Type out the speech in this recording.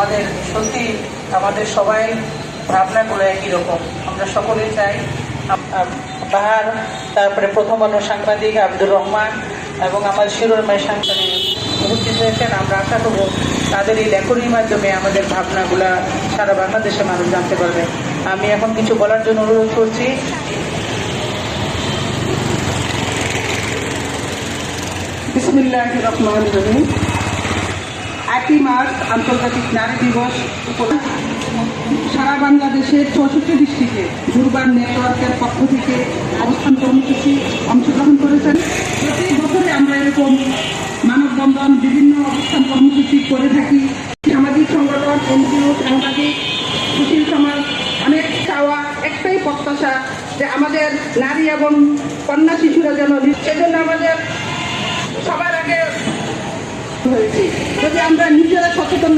আমাদের সত্যি আমাদের সবাই ভাবনাগুলো একই রকম। আমরা সকলেই চাই বাহার, তারপরে প্রথম আলো সাংবাদিক আব্দুর রহমান এবং আমার শিরোনামের সাংবাদিক উপস্থিত হয়েছেন। আমরা আশা করব তাদের এই লেখনীর মাধ্যমে আমাদের ভাবনাগুলা সারা বাংলাদেশের মানুষ জানতে পারবে। আমি এখন কিছু বলার জন্য অনুরোধ করছি। বিসমিল্লাহির রহমানির রহিম। 8ই মার্চ আন্তর্জাতিক নারী দিবস উপলক্ষে সারা বাংলাদেশের 64 ডিস্ট্রিক্টে দুর্বার নেটওয়ার্কের পক্ষ থেকে অবস্থান কর্মসূচি অংশগ্রহণ করেছেন। প্রতি বছরে আমরা এরকম মানববন্ধন, বিভিন্ন অবস্থান কর্মসূচি করে থাকি। সামাজিক সংগঠন, এনজিও, সাংবাদিক, সুশীল সমাজ অনেক চাওয়া, একটাই প্রত্যাশা যে আমাদের নারী এবং কন্যা শিশুরা যেন, সেজন্য আমাদের সবার আগে হয়েছে যদি আমরা নিজেরা সচেতন